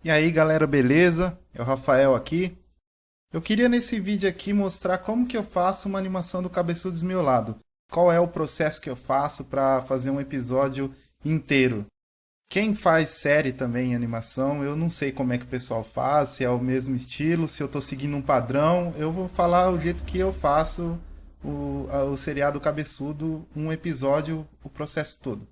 E aí galera, beleza? É o Rafael aqui. Eu queria nesse vídeo aqui mostrar como que eu faço uma animação do Cabeçudo Desmiolado. Qual é o processo que eu faço para fazer um episódio inteiro. Quem faz série também em animação, eu não sei como é que o pessoal faz, se é o mesmo estilo, se eu estou seguindo um padrão. Eu vou falar o jeito que eu faço o seriado Cabeçudo, um episódio, o processo todo.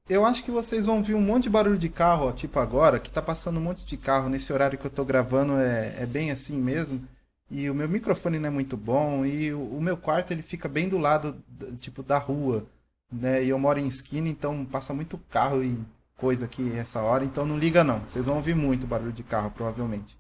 Eu acho que vocês vão ouvir um monte de barulho de carro, ó, tipo agora, que tá passando um monte de carro nesse horário que eu tô gravando, é bem assim mesmo. E o meu microfone não é muito bom, e o meu quarto ele fica bem do lado, tipo, da rua, né? E eu moro em esquina, então passa muito carro e coisa aqui essa hora, então não liga não. Vocês vão ouvir muito barulho de carro, provavelmente.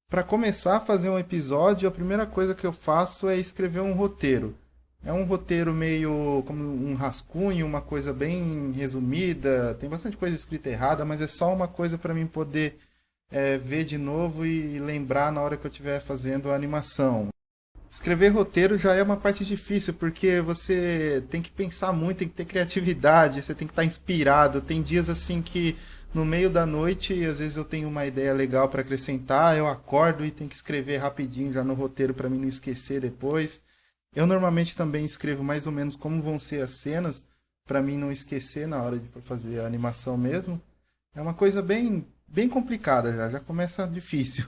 Para começar a fazer um episódio, a primeira coisa que eu faço é escrever um roteiro. É um roteiro meio como um rascunho, uma coisa bem resumida. Tem bastante coisa escrita errada, mas é só uma coisa para mim poder ver de novo e lembrar na hora que eu estiver fazendo a animação. Escrever roteiro já é uma parte difícil, porque você tem que pensar muito, tem que ter criatividade, você tem que estar inspirado. Tem dias assim que no meio da noite, às vezes eu tenho uma ideia legal para acrescentar, eu acordo e tenho que escrever rapidinho já no roteiro para mim não esquecer depois. Eu normalmente também escrevo mais ou menos como vão ser as cenas, para mim não esquecer na hora de fazer a animação mesmo. É uma coisa bem complicada já começa difícil.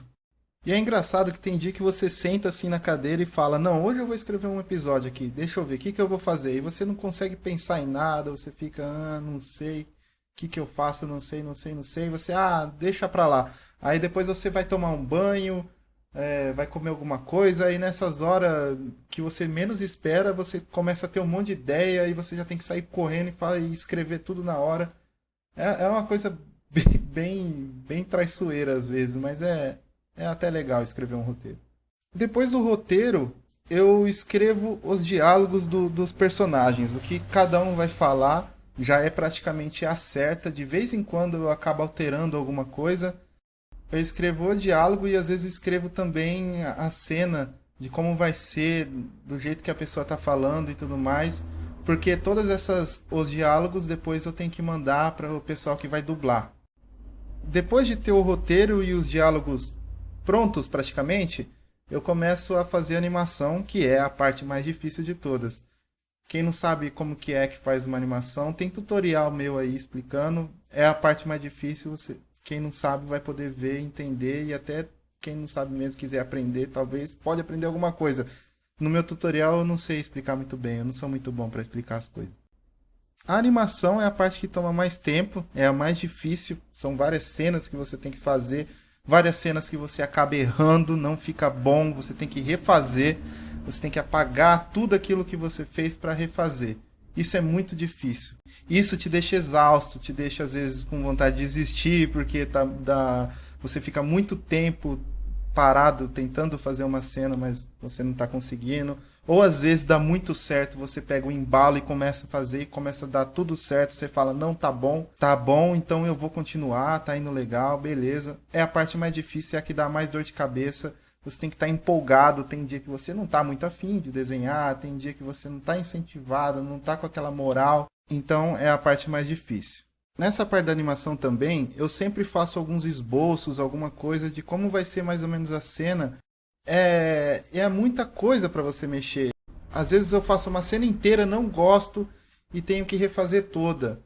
E é engraçado que tem dia que você senta assim na cadeira e fala: Não, hoje eu vou escrever um episódio aqui, deixa eu ver, o que eu vou fazer? E você não consegue pensar em nada, você fica: Não sei, o que eu faço? Não sei, não sei, não sei. E você: deixa pra lá. Aí depois você vai tomar um banho, vai comer alguma coisa, e nessas horas que você menos espera, você começa a ter um monte de ideia e você já tem que sair correndo e escrever tudo na hora. É uma coisa bem traiçoeira às vezes, mas é até legal escrever um roteiro. Depois do roteiro, eu escrevo os diálogos dos personagens. O que cada um vai falar já é praticamente a certa. De vez em quando eu acabo alterando alguma coisa. Eu escrevo o diálogo e às vezes escrevo também a cena de como vai ser, do jeito que a pessoa está falando e tudo mais. Porque todas essas os diálogos depois eu tenho que mandar para o pessoal que vai dublar. Depois de ter o roteiro e os diálogos prontos praticamente, eu começo a fazer animação, que é a parte mais difícil de todas. Quem não sabe como que é que faz uma animação, tem tutorial meu aí explicando. É a parte mais difícil, quem não sabe vai poder ver, entender e até quem não sabe mesmo quiser aprender, talvez pode aprender alguma coisa. No meu tutorial eu não sei explicar muito bem, eu não sou muito bom para explicar as coisas. A animação é a parte que toma mais tempo, é a mais difícil. São várias cenas que você tem que fazer, várias cenas que você acaba errando, não fica bom, você tem que refazer, você tem que apagar tudo aquilo que você fez para refazer. Isso é muito difícil. Isso te deixa exausto, te deixa às vezes com vontade de desistir, porque você fica muito tempo parado tentando fazer uma cena, mas você não está conseguindo. Ou às vezes dá muito certo, você pega o embalo e começa a fazer e começa a dar tudo certo, você fala: "Não, tá bom, então eu vou continuar, tá indo legal, beleza". É a parte mais difícil, é a que dá mais dor de cabeça. Você tem que estar empolgado, tem dia que você não tá muito afim de desenhar, tem dia que você não tá incentivado, não tá com aquela moral. Então é a parte mais difícil. Nessa parte da animação também, eu sempre faço alguns esboços, alguma coisa de como vai ser mais ou menos a cena. É muita coisa para você mexer. Às vezes eu faço uma cena inteira, não gosto e tenho que refazer toda.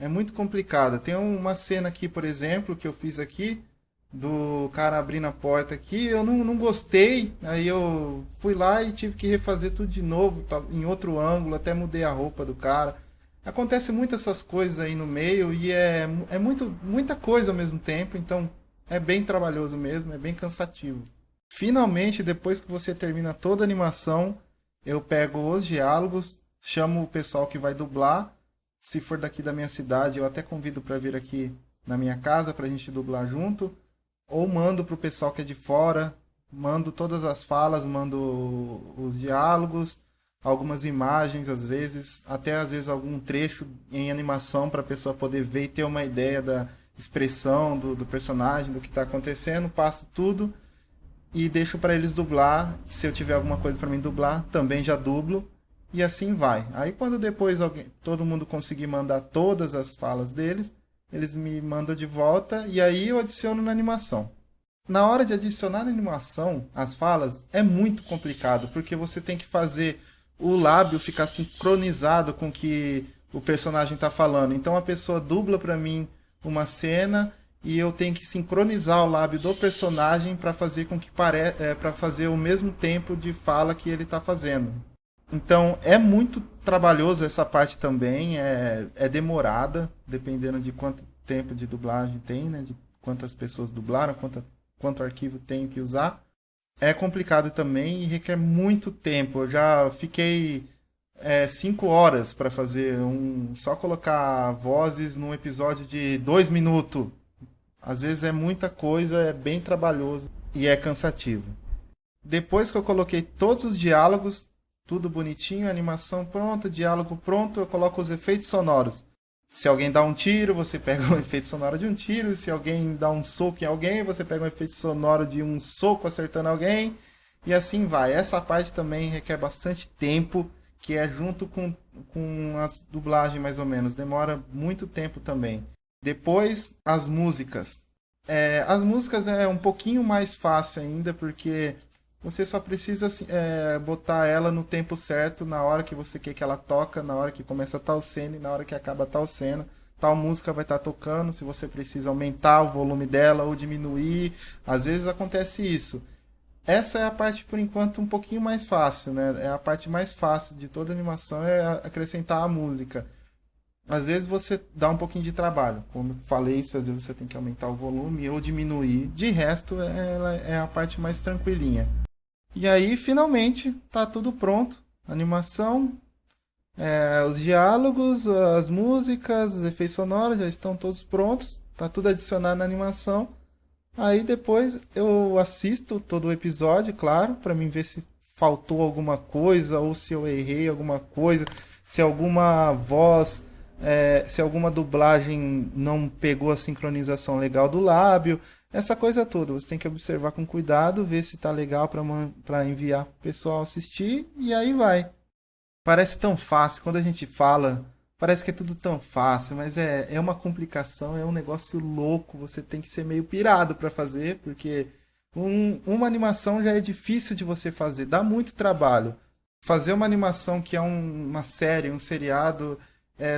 É muito complicado. Tem uma cena aqui, por exemplo, que eu fiz aqui, do cara abrindo a porta aqui, eu não gostei, aí eu fui lá e tive que refazer tudo de novo, em outro ângulo, até mudei a roupa do cara. Acontece muito essas coisas aí no meio e é muita coisa ao mesmo tempo, então é bem trabalhoso mesmo, é bem cansativo. Finalmente, depois que você termina toda a animação, eu pego os diálogos, chamo o pessoal que vai dublar. Se for daqui da minha cidade, eu até convido para vir aqui na minha casa para a gente dublar junto. Ou mando para o pessoal que é de fora, mando todas as falas, mando os diálogos, algumas imagens às vezes, até às vezes algum trecho em animação para a pessoa poder ver e ter uma ideia da expressão do personagem, do que está acontecendo. Passo tudo e deixo para eles dublar. Se eu tiver alguma coisa para mim dublar, também já dublo. E assim vai. Aí quando depois todo mundo conseguir mandar todas as falas deles, eles me mandam de volta e aí eu adiciono na animação. Na hora de adicionar na animação as falas é muito complicado, porque você tem que fazer o lábio ficar sincronizado com o que o personagem está falando. Então a pessoa dubla para mim uma cena e eu tenho que sincronizar o lábio do personagem para fazer com que para fazer o mesmo tempo de fala que ele está fazendo. Então é muito trabalhoso essa parte também, é demorada, dependendo de quanto tempo de dublagem tem, né? De quantas pessoas dublaram, quanto arquivo tem que usar. É complicado também e requer muito tempo. Eu já fiquei 5 horas para fazer só colocar vozes num episódio de 2 minutos. Às vezes é muita coisa, é bem trabalhoso e é cansativo. Depois que eu coloquei todos os diálogos, tudo bonitinho, animação pronta, diálogo pronto, eu coloco os efeitos sonoros. Se alguém dá um tiro, você pega um efeito sonoro de um tiro. Se alguém dá um soco em alguém, você pega um efeito sonoro de um soco acertando alguém. E assim vai. Essa parte também requer bastante tempo, que é junto com a dublagem mais ou menos. Demora muito tempo também. Depois, as músicas. As músicas é um pouquinho mais fácil ainda, porque você só precisa botar ela no tempo certo, na hora que você quer que ela toca, na hora que começa tal cena e na hora que acaba tal cena. Tal música vai estar tocando, se você precisa aumentar o volume dela ou diminuir. Às vezes acontece isso. Essa é a parte, por enquanto, um pouquinho mais fácil, né? É a parte mais fácil de toda a animação, é acrescentar a música. Às vezes você dá um pouquinho de trabalho. Como eu falei, às vezes você tem que aumentar o volume ou diminuir. De resto, ela é a parte mais tranquilinha. E aí, finalmente, tá tudo pronto. A animação, os diálogos, as músicas, os efeitos sonoros já estão todos prontos. Tá tudo adicionado na animação. Aí depois eu assisto todo o episódio, claro, para mim ver se faltou alguma coisa ou se eu errei alguma coisa, se alguma voz, se alguma dublagem não pegou a sincronização legal do lábio, essa coisa toda. Você tem que observar com cuidado, ver se tá legal para enviar pro pessoal assistir e aí vai. Parece tão fácil quando a gente fala. Parece que é tudo tão fácil, mas é uma complicação, é um negócio louco. Você tem que ser meio pirado para fazer, porque uma animação já é difícil de você fazer, dá muito trabalho. Fazer uma animação que é uma série, um seriado,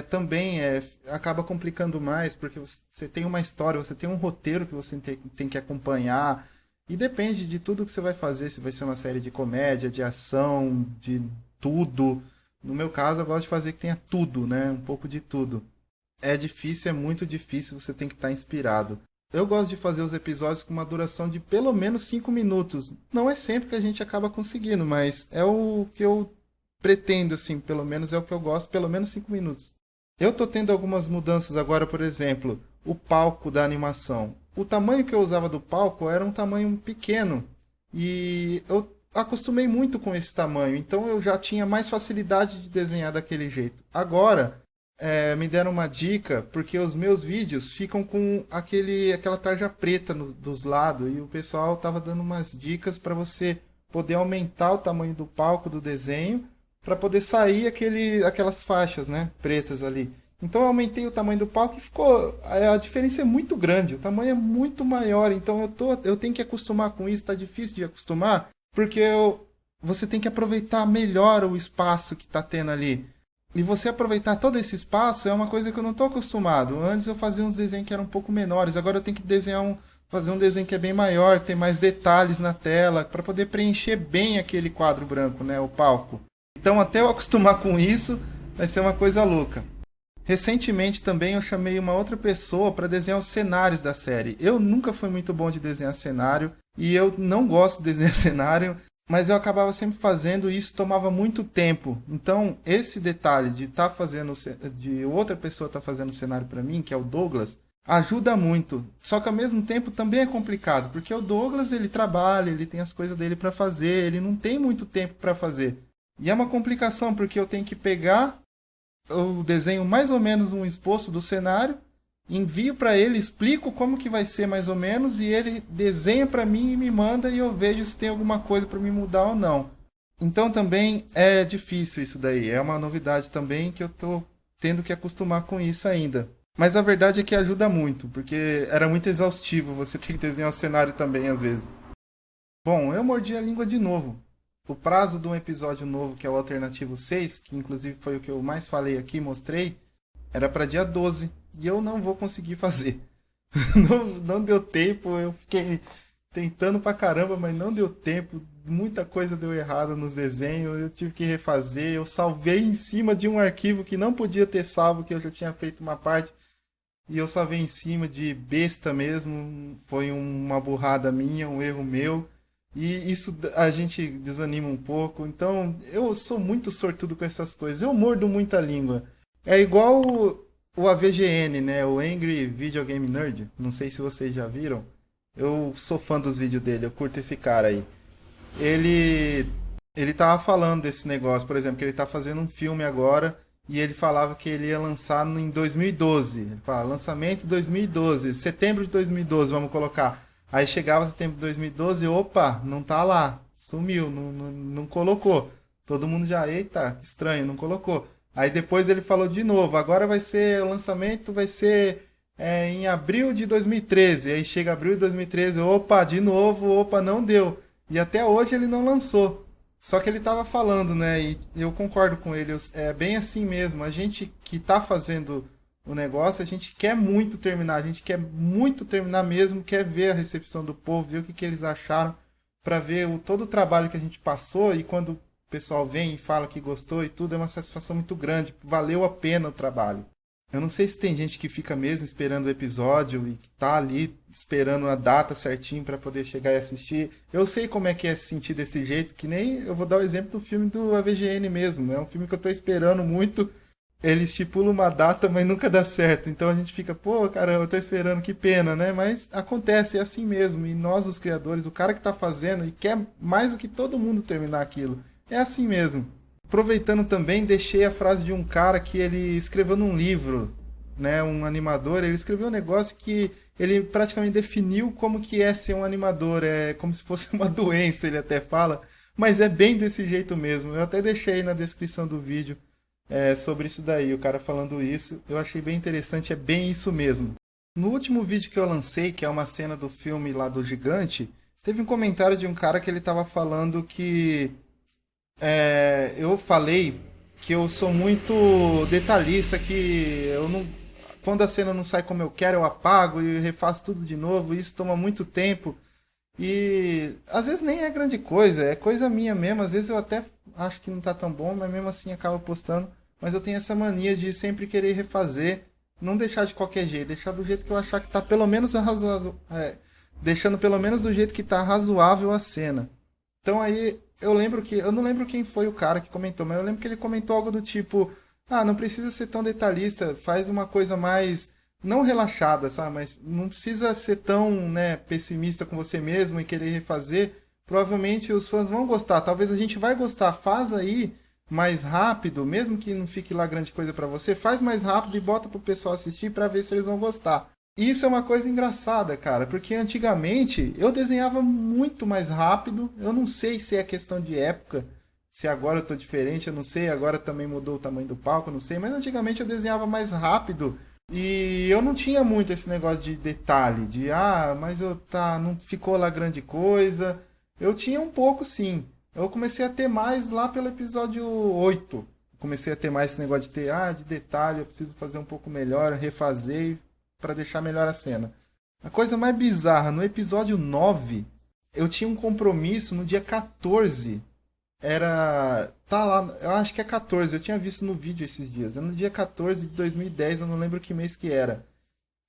também acaba complicando mais, porque você tem uma história, você tem um roteiro que você tem que acompanhar, e depende de tudo que você vai fazer, se vai ser uma série de comédia, de ação, de tudo. No meu caso, eu gosto de fazer que tenha tudo, né? Um pouco de tudo. É difícil, é muito difícil, você tem que estar inspirado. Eu gosto de fazer os episódios com uma duração de pelo menos 5 minutos. Não é sempre que a gente acaba conseguindo, mas é o que eu pretendo, assim, pelo menos é o que eu gosto, pelo menos 5 minutos. Eu tô tendo algumas mudanças agora, por exemplo, o palco da animação. O tamanho que eu usava do palco era um tamanho pequeno. E eu acostumei muito com esse tamanho, então eu já tinha mais facilidade de desenhar daquele jeito. Agora, me deram uma dica, porque os meus vídeos ficam com aquela tarja preta dos lados, e o pessoal estava dando umas dicas para você poder aumentar o tamanho do palco do desenho, para poder sair aquelas faixas, né, pretas ali. Então eu aumentei o tamanho do palco e ficou. A diferença é muito grande, o tamanho é muito maior, então eu tenho que acostumar com isso, está difícil de acostumar. Porque você tem que aproveitar melhor o espaço que está tendo ali. E você aproveitar todo esse espaço é uma coisa que eu não estou acostumado. Antes eu fazia uns desenhos que eram um pouco menores. Agora eu tenho que fazer um desenho que é bem maior, que tem mais detalhes na tela, para poder preencher bem aquele quadro branco, né, o palco. Então até eu acostumar com isso, vai ser uma coisa louca. Recentemente também eu chamei uma outra pessoa para desenhar os cenários da série. Eu nunca fui muito bom de desenhar cenário e eu não gosto de desenhar cenário, mas eu acabava sempre fazendo e isso tomava muito tempo. Então, esse detalhe de outra pessoa estar fazendo o cenário para mim, que é o Douglas, ajuda muito. Só que ao mesmo tempo também é complicado, porque o Douglas, ele trabalha, ele tem as coisas dele para fazer, ele não tem muito tempo para fazer. E é uma complicação, porque eu tenho que pegar o desenho mais ou menos um esboço do cenário, envio para ele, explico como que vai ser mais ou menos, e ele desenha para mim e me manda, e eu vejo se tem alguma coisa para me mudar ou não. Então também é difícil isso daí, é uma novidade também que eu estou tendo que acostumar com isso ainda. Mas a verdade é que ajuda muito, porque era muito exaustivo você ter que desenhar o cenário também, às vezes. Bom, eu mordi a língua de novo. O prazo de um episódio novo, que é o Alternativo 6, que inclusive foi o que eu mais falei aqui, mostrei, era para dia 12. E eu não vou conseguir fazer. Não deu tempo, eu fiquei tentando pra caramba, mas não deu tempo. Muita coisa deu errado nos desenhos, eu tive que refazer. Eu salvei em cima de um arquivo que não podia ter salvo, que eu já tinha feito uma parte. E eu salvei em cima de besta mesmo. Foi uma burrada minha, um erro meu. E isso a gente desanima um pouco. Então eu sou muito sortudo com essas coisas. Eu mordo muita língua. É igual o AVGN, né? O Angry Video Game Nerd. Não sei se vocês já viram. Eu sou fã dos vídeos dele, eu curto esse cara aí. Ele ele tava falando desse negócio, por exemplo, que ele tá fazendo um filme agora e ele falava que ele ia lançar em 2012. Ele fala, lançamento 2012, setembro de 2012, vamos colocar. Aí chegava setembro de 2012, opa, não tá lá, sumiu, não colocou. Todo mundo já, eita, que estranho, não colocou. Aí depois ele falou de novo, agora vai ser, o lançamento vai ser em abril de 2013. Aí chega abril de 2013, opa, de novo, opa, não deu. E até hoje ele não lançou. Só que ele estava falando, né? E eu concordo com ele. É bem assim mesmo. A gente que está fazendo o negócio, a gente quer muito terminar. A gente quer muito terminar mesmo. Quer ver a recepção do povo, ver o que eles acharam, para ver todo o trabalho que a gente passou. E quando o pessoal vem e fala que gostou e tudo, é uma satisfação muito grande. Valeu a pena o trabalho. Eu não sei se tem gente que fica mesmo esperando o episódio e que tá ali esperando a data certinho para poder chegar e assistir. Eu sei como é que é se sentir desse jeito, que nem eu vou dar o exemplo do filme do AVGN mesmo. É um filme que eu tô esperando muito. Ele estipula uma data, mas nunca dá certo. Então a gente fica, pô, caramba, eu tô esperando, que pena, né? Mas acontece, é assim mesmo. E nós, os criadores, o cara que tá fazendo e quer mais do que todo mundo terminar aquilo. É assim mesmo. Aproveitando também, deixei a frase de um cara que ele escreveu num livro, né, um animador, ele escreveu um negócio que ele praticamente definiu como que é ser um animador, é como se fosse uma doença, ele até fala, mas é bem desse jeito mesmo. Eu até deixei na descrição do vídeo sobre isso daí, o cara falando isso, eu achei bem interessante, é bem isso mesmo. No último vídeo que eu lancei, que é uma cena do filme lá do Gigante, teve um comentário de um cara que ele estava falando que eu falei que eu sou muito detalhista, que eu não, quando a cena não sai como eu quero, eu apago e refaço tudo de novo, e isso toma muito tempo. E às vezes nem é grande coisa, é coisa minha mesmo, às vezes eu até acho que não tá tão bom, mas mesmo assim acabo postando. Mas eu tenho essa mania de sempre querer refazer, não deixar de qualquer jeito, deixar do jeito que eu achar que tá pelo menos razoável, deixando pelo menos do jeito que tá razoável a cena. Então aí eu lembro que. Eu não lembro quem foi o cara que comentou, mas eu lembro que ele comentou algo do tipo: ah, não precisa ser tão detalhista, faz uma coisa mais. Não relaxada, sabe? Mas não precisa ser tão, né, pessimista com você mesmo e querer refazer. Provavelmente os fãs vão gostar. Talvez a gente vai gostar. Faz aí mais rápido, mesmo que não fique lá grande coisa pra você, faz mais rápido e bota pro pessoal assistir pra ver se eles vão gostar. Isso é uma coisa engraçada, cara, porque antigamente eu desenhava muito mais rápido. Eu não sei se é questão de época, se agora eu tô diferente, eu não sei. Agora também mudou o tamanho do palco, eu não sei. Mas antigamente eu desenhava mais rápido e eu não tinha muito esse negócio de detalhe, de mas não ficou lá grande coisa. Eu tinha um pouco sim. Eu comecei a ter mais lá pelo episódio 8. Comecei a ter mais esse negócio de ter, de detalhe, eu preciso fazer um pouco melhor, refazer para deixar melhor a cena. A coisa mais bizarra, no episódio 9, eu tinha um compromisso no dia 14. Tá lá, eu acho que é 14, eu tinha visto no vídeo esses dias. É no dia 14 de 2010, eu não lembro que mês que era.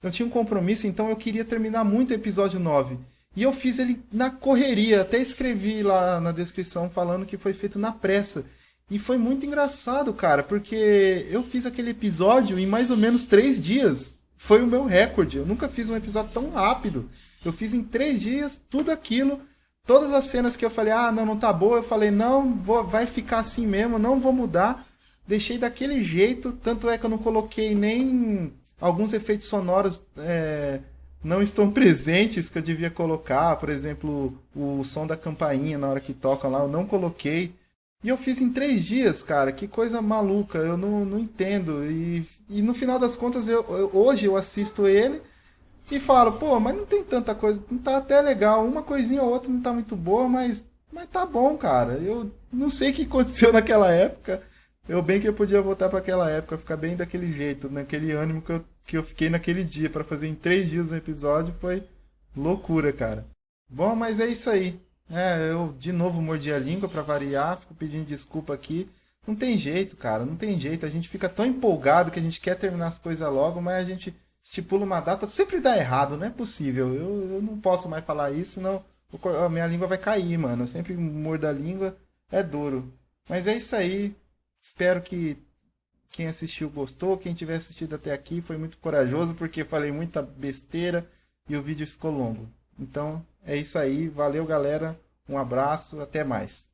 Eu tinha um compromisso, então eu queria terminar muito o episódio 9. E eu fiz ele na correria, até escrevi lá na descrição falando que foi feito na pressa. E foi muito engraçado, cara, porque eu fiz aquele episódio em mais ou menos 3 dias. Foi o meu recorde. Eu nunca fiz um episódio tão rápido. Eu fiz em 3 dias tudo aquilo. Todas as cenas que eu falei, não tá boa, eu falei, não, vai ficar assim mesmo, não vou mudar. Deixei daquele jeito, tanto é que eu não coloquei nem alguns efeitos sonoros não estão presentes que eu devia colocar. Por exemplo, o som da campainha na hora que toca lá, eu não coloquei. E eu fiz em 3 dias, cara. Que coisa maluca. Eu não entendo. E no final das contas, hoje eu assisto ele e falo, pô, mas não tem tanta coisa. Não tá até legal. Uma coisinha ou outra não tá muito boa, mas tá bom, cara. Eu não sei o que aconteceu naquela época. Eu bem que eu podia voltar para aquela época, ficar bem daquele jeito, naquele ânimo que eu fiquei naquele dia. Para fazer em 3 dias um episódio foi loucura, cara. Bom, mas é isso aí. Eu de novo mordi a língua pra variar, fico pedindo desculpa aqui. Não tem jeito, cara, não tem jeito. A gente fica tão empolgado que a gente quer terminar as coisas logo, mas a gente estipula uma data, sempre dá errado, não é possível. Eu não posso mais falar isso, senão a minha língua vai cair, mano. Eu sempre mordo a língua, é duro. Mas é isso aí. Espero que quem assistiu gostou. Quem tiver assistido até aqui foi muito corajoso, porque falei muita besteira e o vídeo ficou longo. Então é isso aí. Valeu, galera. Um abraço. Até mais.